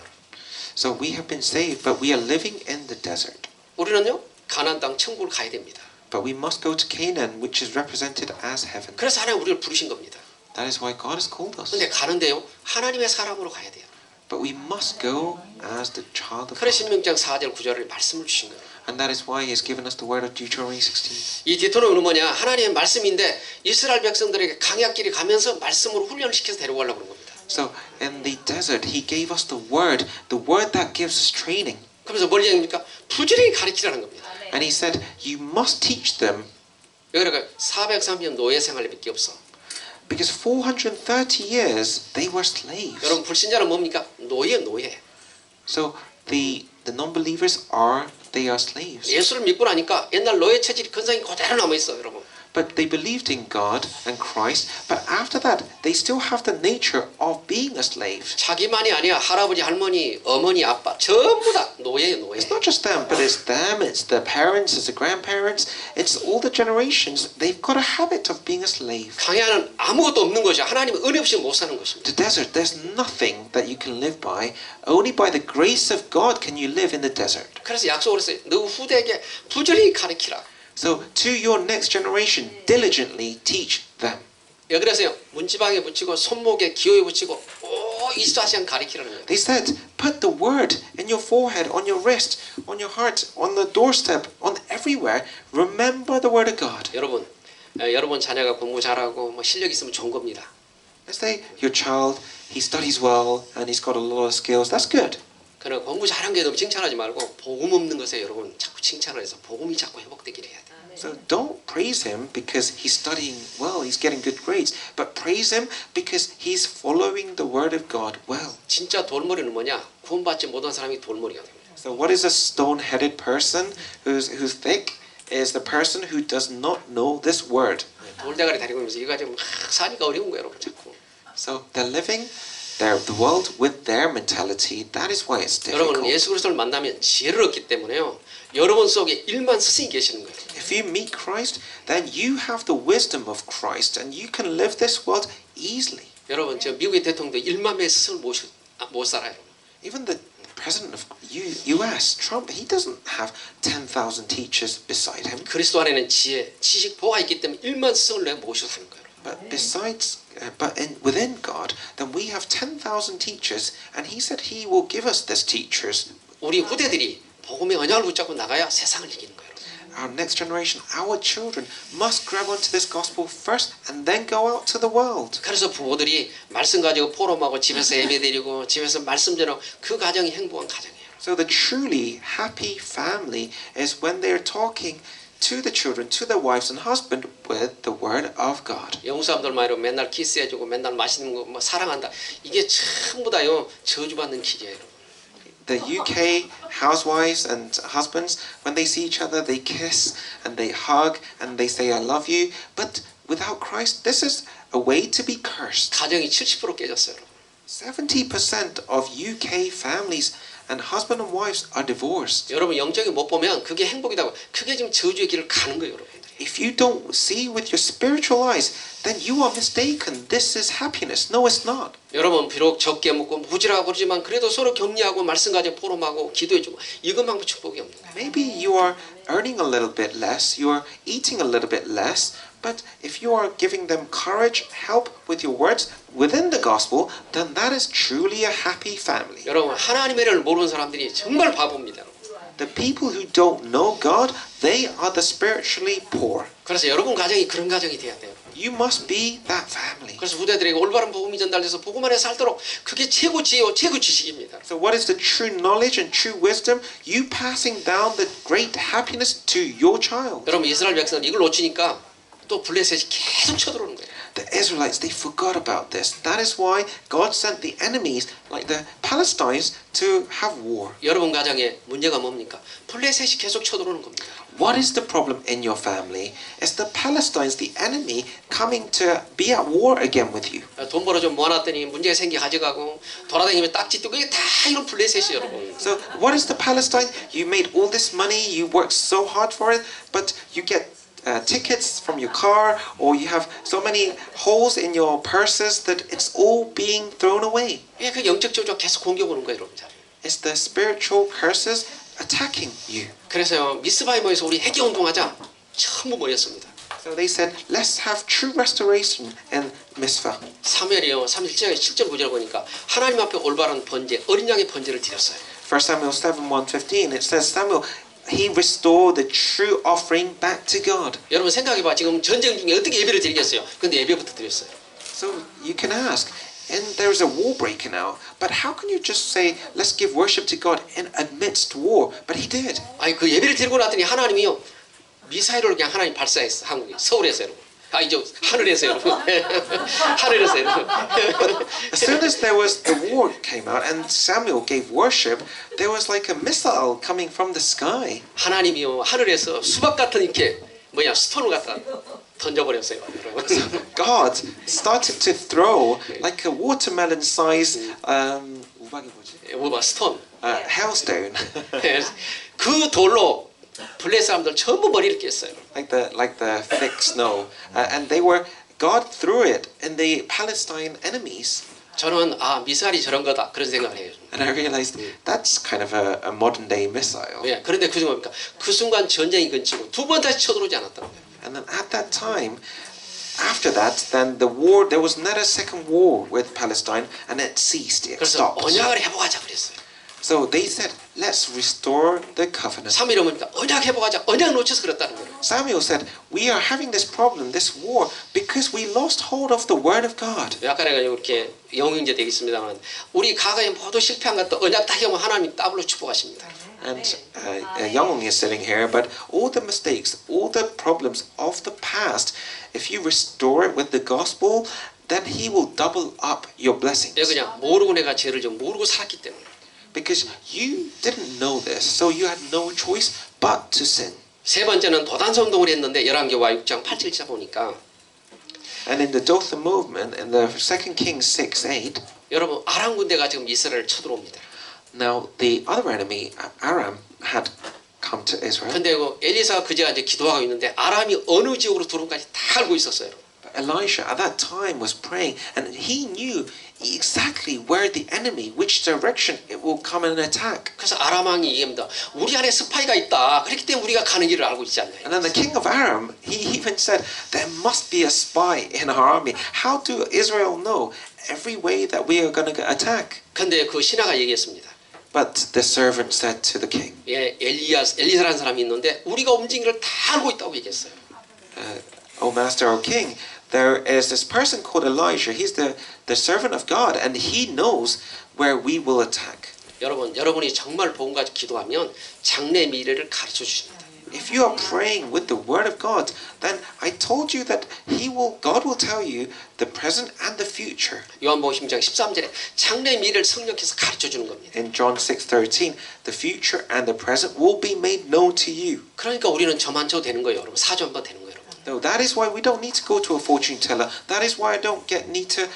So we have been saved, but we are living in the desert. 우리는요 가나안 땅 천국을 가야 됩니다. But we must go to Canaan, which is represented as heaven. 그래서 하나님 우리를 부르신 겁니다. That is why God has called us. 근데 가는데요 하나님의 사람으로 가야 돼요. But we must go as the child of 그래서 God. 신명장 4절 9절을 말씀을 주신 거예요. And that is why He has given us the word of Deuteronomy 16. 이 디토로는 뭐냐 하나님의 말씀인데 이스라엘 백성들에게 강야길에 가면서 말씀으로 훈련을 시켜서 데려가려고 그런 겁니다. So in the desert, He gave us the word that gives us training. 그러면서 뭘 얘기합니까? 부지런히 가르치라는 겁니다. And He said, you must teach them 왜 그럴까요? 430년 노예 생활밖에 없어. because 430 years they were slaves. 여러분 불신자는 뭡니까? 노예. So the non-believers they are slaves. 예수를 믿고 나니까 옛날 노예 체질이 근성이 그대로 남아 있어, 여러분. But they believed in God and Christ. But after that, they still have the nature of being a slave. 자기만이 아니야. 할아버지, 할머니, 어머니, 아빠 전부 다 노예예요, 노예. It's not just them, but it's them, it's the parents, it's the grandparents, it's all the generations. They've got a habit of being a slave. 강야는 아무것도 없는 것이야. 하나님은 은혜 없이 못 사는 것입니다. The desert, there's nothing that you can live by. Only by the grace of God can you live in the desert. 그래서 약속을 했어요. 너 후대에게 부지런히 가르치라. So to your next generation, diligently teach them. 예, 그래서요 문지방에 붙이고 손목에 기호에 붙이고 24시간 가리키라는 거예요. They said, put the word in your forehead, on your wrist, on your heart, on the doorstep, on everywhere. Remember the word of God. 여러분, 여러분 자녀가 공부 잘하고 뭐 실력 있으면 좋은 겁니다. Let's say your child, he studies well and he's got a lot of skills. That's good. 그러나 공부 잘한 게 너무 칭찬하지 말고 복음 없는 것에 여러분 자꾸 칭찬을 해서 복음이 자꾸 회복되기를 해야 돼요. So don't praise him because he's studying well, he's getting good grades, but praise him because he's following the word of God well. 진짜 돌머리는 뭐냐? 구원받지 못한 사람이 돌머리가 됩니다. So what is a stone-headed person who's thick? Is the person who does not know this word. 돌대가리 다니고 있면서 이거 가지고 막 사니까 어려운 거예요, 여러분 자꾸. So they're living the world with their mentality. That is why it's 여러분 difficult. 예수 그리스도를 만나면 지혜를 얻기 때문에요. 여러분 속에 일만 스승이 계시는 거예요. If you meet Christ, then you have the wisdom of Christ and you can live this world easily. 여러분 저 미국의 대통령도 1만 명의 스승을 못 살아요. Even the president of U.S., Trump, he doesn't have 10,000 teachers beside him. 그리스도 안에는 지혜, 지식, 보가 있기 때문에 1만 스승을 내가 모셔 사는 거예요. But besides, within God, then we have 10,000 teachers, and He said He will give us these teachers. 우리 후대들이 복음의 언약을 붙잡고 나가야 세상을 이기는 거예요. Our next generation, our children, must grab onto this gospel first, and then go out to the world. 그래서 부모들이 말씀 가지고 포럼하고 집에서 예배드리고 집에서 말씀 전하고 그 가정이 행복한 가정이에요. So the truly happy family is when they are talking to the children, to their wives and husband with the word of God. 영국 사람들 말로 맨날 키스해주고 맨날 맛있는 거 뭐 사랑한다. 이게 전부 다요 저주받는 길이에요, 여러분. The UK housewives and husbands, when they see each other, they kiss and they hug and they say, I love you. But without Christ, this is a way to be cursed. 가정이 70% 깨졌어요, 여러분. 70% of UK families and husband and wives are divorced. 여러분 영적인 못 보면 그게 행복이다고. 그게 지금 저주의 길을 가는 거예요, 여러분들이. If you don't see with your spiritual eyes, then you are mistaken. This is happiness. No, it's not. 여러분 비록 적게 먹고 부지런하고 그러지만 그래도 서로 격려하고 말씀 가지고 포럼하고 기도해주고 이것만큼 축복이 없는 거예요. Maybe you are earning a little bit less, you are eating a little bit less, but if you are giving them courage, help with your words within the gospel, then that is truly a happy family. 여러분 하나님의 은혜를 모르는 사람들이 정말 바보입니다. The people who don't know God, they are the spiritually poor. 그래서 여러분 가정이 그런 가정이 돼야 돼요. You must be that family. 그래서 후대들에게 올바른 복음이 전달돼서 복음 안에 살도록 그게 최고 지혜요, 최고 지식입니다. So what is the true knowledge and true wisdom? You passing down the great happiness to your child. 여러분 이스라엘 백성은 이걸 놓치니까 또 블레셋이 계속 쳐들어오는 거예요. The Israelites, they forgot about this. That is why God sent the enemies, like the Palestinians, to have war. 여러분 가정에 문제가 뭡니까? 블레셋이 계속 쳐들어오는 겁니다. What is the problem in your family? It's the Palestinians, the enemy, coming to be at war again with you. 돈 벌어 좀 모아놨더니 문제가 생기 가져가고 돌아다니면 딱지 뜨고 이게 다 이런 블레셋이 여러분. So what is the Palestine? You made all this money, you worked so hard for it, but you get tickets from your car, or you have so many holes in your purses that it's all being thrown away. 예, 그 영적 저주가 계속 공격 오는 거예요, 여러분. It's the spiritual curses attacking you. 그래서요 미스바에 모여서 우리 회개 운동하자 전부 모였습니다. So they said, let's have true restoration in Mizpah. 사무엘이요 37장의 7절 9절 보니까 하나님 앞에 올바른 번제, 어린 양의 번제를 드렸어요. 1 Samuel 7:1-15, it says Samuel, he restored the true offering back to God. 여러분 생각해봐 지금 전쟁 중에 어떻게 예배를 드리겠어요? 근데 예배부터 드렸어요. So you can ask, and there's a war breaking out, but how can you just say, let's give worship to God in amidst war? But he did. 아니 그 예배를 드리고 났더니 하나님이요 미사일을 그냥 하나님 발사했어. 한국에 서울에서 여러분. 아 이제 하늘에서 여러분. 하늘에서 여러분. As soon as there was the war came out and Samuel gave worship, there was like a missile coming from the sky. 하나님이요 하늘에서 수박 같은 이렇게 뭐냐 스톤을 갖다 던져버렸어요. God started to throw like a watermelon-sized 우박이 뭐지? 뭐봐 스톤. Hailstone. 그 돌로 블레셋 사람들 전부 머리를 깼어요. like the thick snow, and God threw it in the Palestine enemies. 저는 아 미사일이 저런 거다 그런 생각을 해요. And I realized that's kind of a modern day missile. 예, 그런데 그 순간 그 순간 전쟁이 근치고 두 번 다시 쳐들어오지 않았다는 거예요. And then at that time, after after that, then there was not a second war with Palestine, and it ceased. It 그래서 stopped. 언약을 회복하자 그랬어요. So they said, let's restore the covenant. 사무엘이 보니까 언약 회복하자. 언약 놓쳐서 그랬다는 거예요. Samuel said, we are having this problem, this war, because we lost hold of the word of God. 아까 내가 이렇게 영웅제 되겠습니다만 우리 과거에 모두 실패한 것도 언약 타격하면 하나님 더블로 축복하십니다. And Young is sitting here, but all the mistakes, all the problems of the past, if you restore it with the gospel, then He will double up your blessings. 내가 그냥 모르고 내가 죄를 좀 모르고 살았기 때문에. Because you didn't know this, so you had no choice but to sin. 세 번째는 도단성동을 했는데 열왕기와 6장 8절 보니까 And in the Dothan movement, in the 2 Kings 6:8, 여러분 아람 군대가 지금 이스라엘을 쳐들어옵니다. now the other enemy, Aram, had come to Israel. 근데 그 엘리사가 그제가 이제 기도하고 있는데 아람이 어느 지역으로 들어온까지 다 알고 있었어요. Elisha at that time was praying, and he knew exactly where the enemy, which direction it will come and attack. 그래서 아람 왕이 얘기합니다. 우리 안에 스파이가 있다. 그렇기 때문에 우리가 가는 길을 알고 있지 않나요? And then the king of Aram, he even said, there must be a spy in our army. How do Israel know every way that we are going to attack? 근데 그 신하가 얘기했습니다. But the servant said to the king, 예, 엘리사라는 사람이 있는데 우리가 움직이는 걸 다 알고 있다고 얘기했어요. O master, O king, there is this person called Elijah. He's the servant of God, and he knows where we will attack. 여러분이 정말 복음 가지고 기도하면 장래 미래를 가르쳐 주십니다. If you are praying with the word of God, then I told you that God will tell you the present and the future. 요한복음 10장 13절에 장래 미래를 성령께서 가르쳐 주는 겁니다. In John 6:13, the future and the present will be made known to you. 그러니까 우리는 저만 져도 되는 거예요, 여러분. 사주 한번 되는 거예요, 여러분. No, that is why we don't need to go to a fortune teller. That is why I don't need to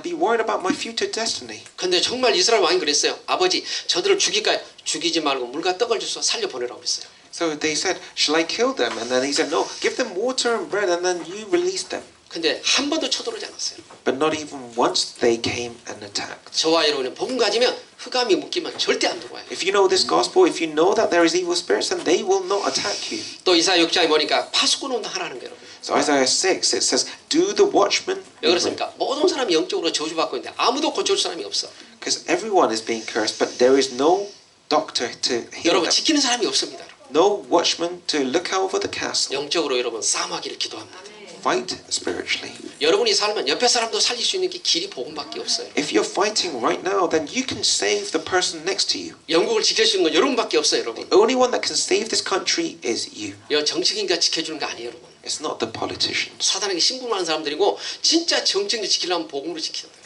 be worried about my future destiny. 근데 정말 이스라엘 왕이 그랬어요. 아버지, 저들을 죽이지 말고 물과 떡을 줘서 살려 보내라고 했어요. So they said, shall I kill them? And then he said, no, give them water and bread and then you release them. 근데 한 번도 쳐들어오지 않았어요. But not even once they came and attacked. 저와 여러분이 복음 가지면 흑암이 묶이면 절대 안 들어와요. If you know this gospel, if you know that there is evil spirits, then they will not attack you. 또 이사야 6장에 보니까 파수꾼 운동 하라는 거예요. So Isaiah 6, it says, do the watchman. 왜 그렇습니까? 모든 사람이 영적으로 저주받고 있는데 아무도 고쳐줄 사람이 없어. Because everyone is being cursed, but there is no doctor to heal 여러분 them. 지키는 사람이 없습니다. No watchman to look over the castle. 영적으로 여러분 싸움하기를 기도합니다. Fight spiritually. 여러분이 살면 옆에 사람도 살릴 수 있는 게 길이 복음밖에 없어요. If you're fighting right now, then you can save the person next to you. 영국을 지킬 수 있는 건 여러분밖에 없어요, 여러분. The only one that can save this country is you. 정치인가 지켜주는 거 아니에요, 여러분. It's not the politicians. 사단에게 신분하는 사람들이고 진짜 정치인을 지키려면 복음으로 지켜야 돼요.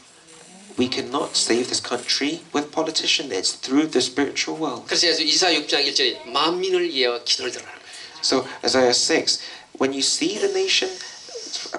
We cannot save this country with politicians. It's through the spiritual world. 그래서 이사야 6장 1절에 만민을 위하여 기도를 들어라는 거예요. So Isaiah 6, when you see the nation,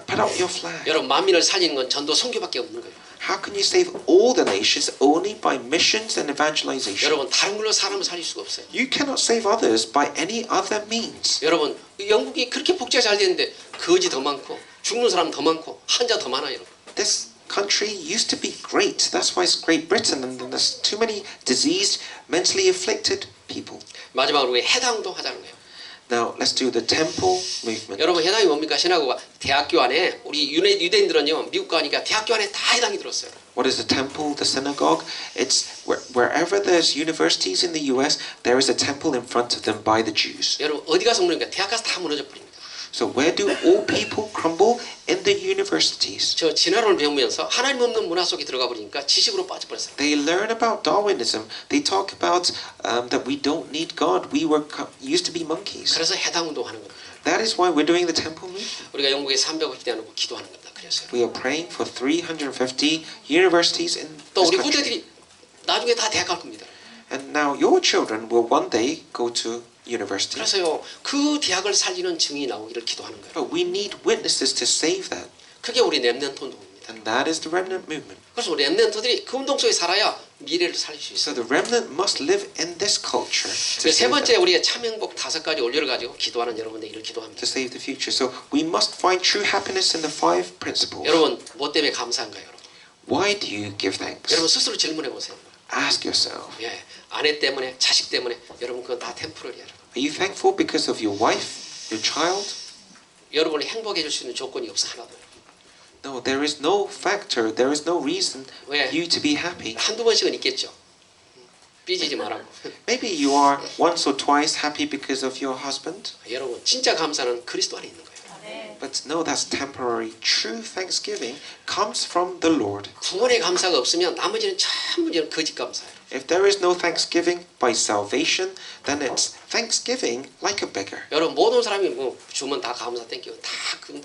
put up your flag. 여러분 만민을 살리는 건 전도 선교밖에 없는 거예요. How can you save all the nations only by missions and evangelization? 여러분 다른 걸로 사람을 살릴 수가 없어요. You cannot save others by any other means. 여러분 영국이 그렇게 복지가 잘 되는데 거지 더 많고 죽는 사람 더 많고 환자 더 많아요, 여러분. This country used to be great. That's why it's Great Britain, and there's too many diseased, mentally afflicted people. 마지막으로 우리 해당도 하자는 거예요. Now let's do the temple movement. 여러분 해당이 뭡니까? 신학교가 대학교 안에 우리 유대인들은요 미국 가니까 대학교 안에 다 해당이 들었어요. What is the temple, the synagogue? It's wherever there's universities in the U.S., there is a temple in front of them by the Jews. 여러분 어디 가서 무너니까 대학 가서 다 무너져 버립니다. So where do all people crumble? In the universities. 저 진화론을 배우면서 하나님 없는 문화 속에 들어가 버리니까 지식으로 빠져버렸어요. They learn about Darwinism. They talk about that we don't need God. We used to be monkeys. 그래서 해당운동 하는 겁니다. That is why we're doing the temple movement. 우리가 영국에 350대 하고 기도하는 겁니다. 그래서 We are praying for 350 universities in 또 this 우리 country. 후대들이 나중에 다 대학 갈 겁니다. And now your children will one day go to university. 그래서요 그 대학을 살리는 증인이 나오기를 기도하는 거예요. But we need witnesses to save that. 그게 우리 렘넌트 운동입니다. And that is the remnant movement. 그래서 우리 렘넌트들이 그 운동 속에 살아야 미래를 살릴 수 So 있어요. the remnant must live in this culture to 세 save 번째 that, 우리의 참행복 5가지 원리를 가지고 기도하는 여러분들에게 기도합니다. to save the future. So we must find true happiness in the 5 principles. 여러분 뭐 때문에 감사한가요, 여러분? Why do you give thanks? 여러분 스스로 질문해 보세요. Ask yourself. 예, 아내 때문에, 자식 때문에 여러분 그건 다 템포럴이에요. Are you thankful because of your wife, your child? 여러분을 행복해 줄 수 있는 조건이 없어 하나도. No, there is no factor, there is no reason 왜? you to be happy. 한두 번씩은 있겠죠. 삐지지 말라고. Maybe you are once or twice happy because of your husband, 여러분 진짜 감사는 그리스도 안에 있는 거예요. but no, that's temporary. True thanksgiving comes from the Lord. 구원의 감사가 없으면 나머지는 전부 거짓 감사예요. If there is no thanksgiving by salvation, then it's thanksgiving like a beggar. 여러분 모든 사람이 뭐 주면 다 감사 땡기고 다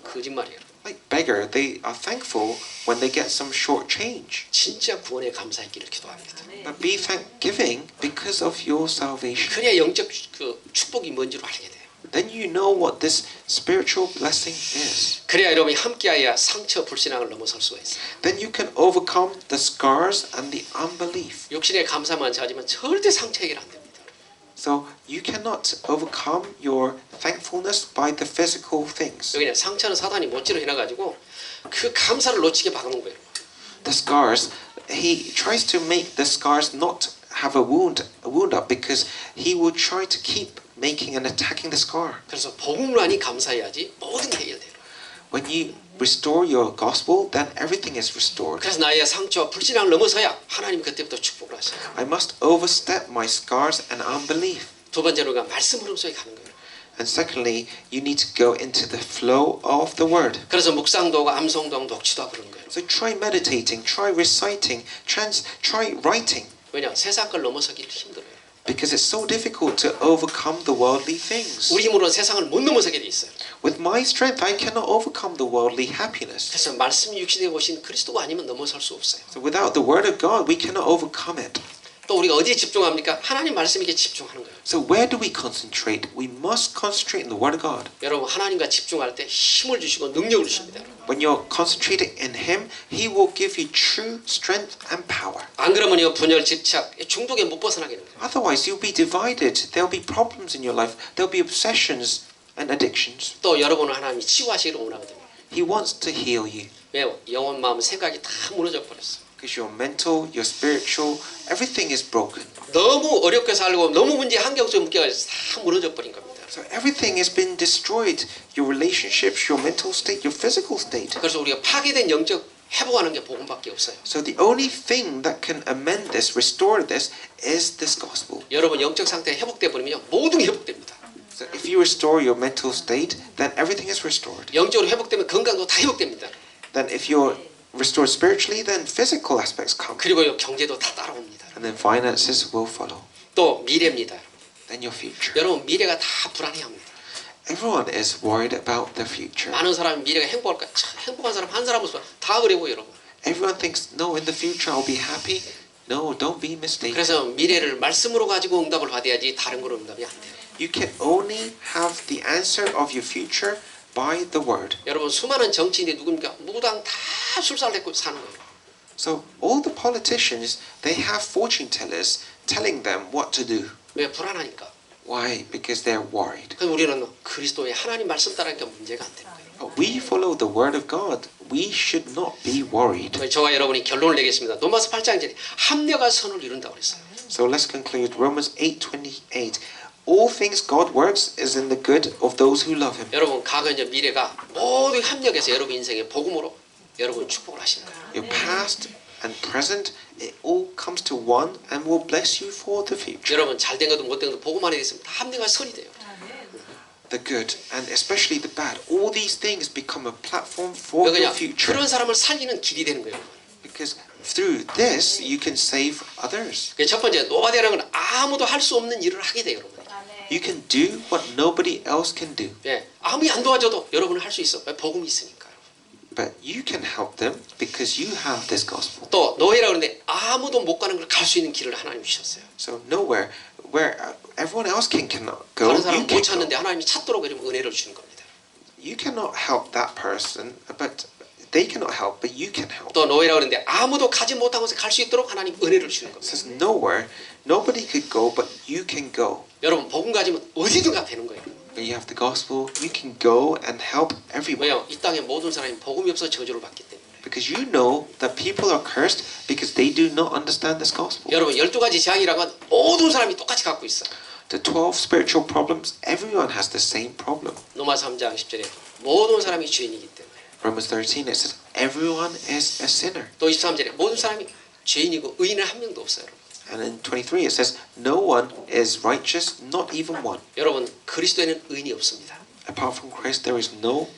거짓말이에요. Like beggar, they are thankful when they get some short change. 진짜 구원의 감사했기를 기도합니다. But be thanksgiving because of your salvation. 그래야 영적 그 축복이 뭔지를 알게 돼요. Then you know what this spiritual blessing is. 그래야 여러분이 함께하여 상처 불신앙을 넘어설 수가 있어요. Then you can overcome the scars and the unbelief. 육신의 감사만 하지만 절대 상처 해결 안 됩니다. So you cannot overcome your thankfulness by the physical things. 여기는 상처는 사단이 못지로 해놔가지고 그 감사를 놓치게 박는 거예요. The scars, he tries to make the scars not have a wound up because he will try to keep making and attacking the scar. 그래서 복음을 하니 감사해야지 모든 게 해결돼요. When you restore your gospel, then everything is restored. 그래서 나의 상처와 불신앙을 넘어서야 하나님 그때부터 축복을 하셔요. I must overstep my scars and unbelief. 두 번째로가 말씀 흐름 속에 가는 거예요. And secondly, you need to go into the flow of the word. 그래서 묵상도 하고 암송도 하고 녹취도 하고 그런 거예요. So try meditating, try reciting, try writing. 왜냐? 세상 걸 넘어서기를 힘들어요. Because it's so difficult to overcome the worldly things. 우리 힘으로는 세상을 못 넘어서게 돼 있어요. With my strength, I cannot overcome the worldly happiness. 그래서 말씀이 육신에 오신 그리스도가 아니면 넘어설 수 없어요. So without the word of God, we cannot overcome it. 또 우리가 어디에 집중합니까? 하나님 말씀에게 집중하는 거예요. So where do we concentrate? We must concentrate in the word of God. 여러분 하나님과 집중할 때 힘을 주시고 능력을 주십니다. When you're concentrating in Him, He will give you true strength and power. 안 그러면요 분열, 집착, 중독에 못 벗어나게 됩니다. Otherwise, you'll be divided. There'll be problems in your life. There'll be obsessions and addictions. 또 여러분은 하나님이 치유하시기를 원하거든요. He wants to heal you. 왜요? 영혼, 마음, 생각이 다 무너져 버렸어. Because your mental, your spiritual, everything is broken. 너무 어렵게 살고 너무 문제 한경 속에 묶여가지고 다 무너져 버린 겁니다. So everything has been destroyed. Your relationships, your mental state, your physical state. 그래서 우리가 파괴된 영적 회복하는 게 복음밖에 없어요. So the only thing that can amend this, restore this, is this gospel. 여러분 영적 상태 회복돼 버리면 모든 게 회복됩니다. So if you restore your mental state, then everything is restored. 영적으로 회복되면 건강도 다 회복됩니다. Then if you're restored spiritually, then physical aspects come. 그리고 경제도 다 따라옵니다. And then finances will follow. 또 미래입니다. Then your future. 여러분 미래가 다 불안해합니다. Everyone is worried about the future. 많은 사람이 미래가 행복할까? 참 행복한 사람 한 사람 없어. 다 그래 보여 여러분. Everyone thinks, no, in the future I'll be happy. No, don't be mistaken. 그래서 미래를 말씀으로 가지고 응답을 받아야지 다른 거로 응답이 안 돼요. You can only have the answer of your future by the word. 여러분 수많은 정치인이 누굽니까? 무당 다 술살내고 사는 거예요. So all the politicians, they have fortune tellers telling them what to do. 왜? 불안하니까. Why? Because they're worried. 그래서 우리는 그리스도의 하나님 말씀 따르니까 문제가 안 되는 거예요. But we follow the word of God. We should not be worried. 저와 여러분이 결론을 내겠습니다. 로마서 8장 전에 합력과 선을 이룬다고 그랬어요. So let's conclude Romans 8:28. All things God works is in the good of those who love Him. 여러분 과거 이제 미래가 모두 합력해서 여러분 인생의 복음으로 여러분 축복을 하시는 거예요. Your past and present, it all comes to one and will bless you for the future. 여러분 잘된 것도 못된 것도 복음 안에 있으면 다 합력과 선이 돼요. The good and especially the bad, all these things become a platform for your 그냥 future. 그런 사람을 살리는 길이 되는 거예요. Because through this you can save others. 첫 번째 노바데라는 건 아무도 할 수 없는 일을 하게 돼요, 여러분. You can do what nobody else can do. 예, 아무리 안 도와줘도 여러분은 할 수 있어. 왜? 복음이 있으니까요. But you can help them because you have this gospel. 또 노예라 그러는데 아무도 못 가는 걸 갈 수 있는 길을 하나님 주셨어요. So nowhere where everyone else cannot go, 다른 you 사람 못 can 찾는데 go. 하나님이 찾도록 이러면 은혜를 주는 겁니다. You cannot help that person, but they cannot help, but you can help. 또 노예라 그러는데 아무도 가지 못한 곳에 갈 수 있도록 하나님 은혜를 주는 It 겁니다. says nowhere, nobody could go, but you can go. 여러분 복음 가지면 어디든 가 되는 거예요. When you have the gospel, you can go and help everyone. 왜요? 이 땅의 모든 사람이 복음이 없어 저주를 받기 때문에. Because you know that people are cursed because they do not understand this gospel. 여러분 12가지 재앙이라는 건 모든 사람이 똑같이 갖고 있어요. The 12 spiritual problems, everyone has the same problem. 로마 3장 10절에 모든 사람이 죄인이기 때문에. Romans 13 it says everyone is a sinner. 또 23절에 모든 사람이 죄인이고 의인은 한 명도 없어요. And in 23 it says no one is righteous, not even one. 여러분 그리스도에는 의인이 없습니다. Apart from Christ there is no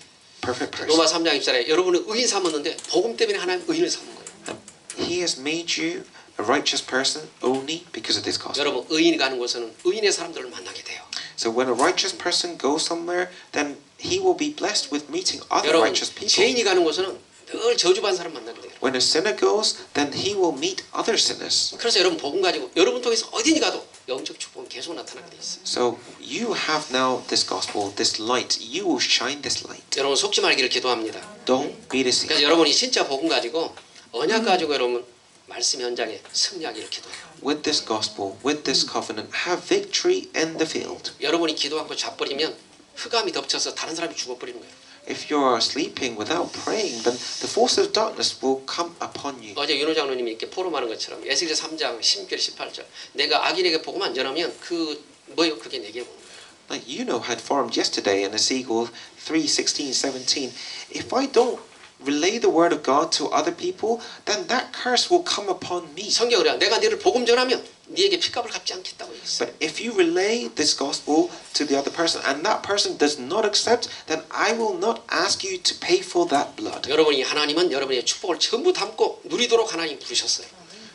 perfect person. 로마 3장 24절에 여러분은 의인 삼았는데 복음 때문에 하나님 의인을 삼은 거예요. And He has made you a righteous person only because of this gospel. 여러분 의인이 가는 곳에는 의인의 사람들을 만나게 돼요. So when a righteous person goes somewhere, then he will be blessed with meeting other 여러분 righteous people. 죄인이 가는 곳에는 늘 저주받은 사람 만나게 돼요. When a sinner goes, then he will meet other sinners. 그래서 여러분 복음 가지고 여러분 통해서 어디니 가도 영적 축복은 계속 나타나게 돼 있어요. So you have now this gospel, this light. You will shine this light. 여러분 속지 말기를 기도합니다. Don't be deceived. 그래서 여러분이 진짜 복음 가지고 언약 가지고 여러분 말씀 현장에 승리하기를 기도해요. With this gospel, with this covenant, have victory in the field. 여러분이 기도 않고 자버리면 흑암이 덮쳐서 다른 사람이 죽어버리는 거예요. If you are sleeping without praying, then the forces of darkness will come upon you. 어제 윤호 장로님이 이렇게 포럼하는 것처럼 에스겔 3장 16절 18절 내가 악인에게 복음 안 전하면 그 뭐요 그게 내게 오는 거예요. Like you know had formed yesterday in Ezekiel 3:16, 17. If I don't relay the word of God to other people, then that curse will come upon me. 성경을 해요. 내가 너를 복음 전하면 네에게 핏값을 갚지 않겠다고 했어요. But if you relay this gospel to the other person and that person does not accept, then I will not ask you to pay for that blood. 여러분이 하나님은 여러분의 축복을 전부 담고 누리도록 하나님 부르셨어요.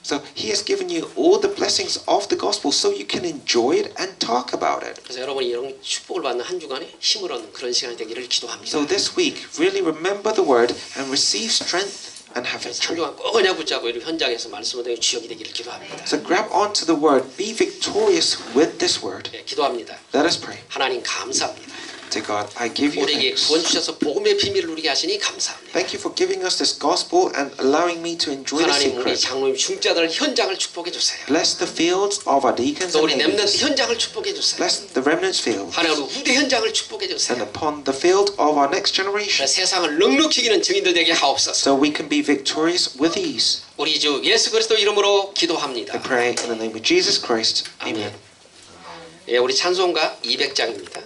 So he has given you all the blessings of the gospel so you can enjoy it and talk about it. 그래서 여러분이 이런 축복을 받는 한 주간에 힘을 얻는 그런 시간이 되기를 기도합니다. So this week, really remember the word and receive strength and have 한 victory. 주간 꼭 언약 붙잡고 이런 현장에서 말씀을 듣는 주역이 되기를 기도합니다. So grab onto the word, be victorious with this word. 네, 기도합니다. Let us pray. 하나님 감사합니다. To God, I give you 우리에게 thanks. 구원 주셔서 복음의 비밀을 누리게 하시니 감사합니다. Thank you for giving us this gospel and allowing me to enjoy the 하나님 우리 secret. 장로님 중자들 현장을 축복해 주세요. Bless the fields of our deacons 또 and 우리 렘넌트 leaders. 현장을 축복해 주세요. Bless the remnants field. 하나님 우리 후대 현장을 축복해 And 주세요. upon the field of our next generation. 세상을 넉넉히 이기는 증인들 되게 하옵소서. So we can be victorious with ease. 우리 주 예수 그리스도 이름으로 I 기도합니다. pray in the name of Jesus Christ. Amen. 예, 우리 찬송가 200장입니다.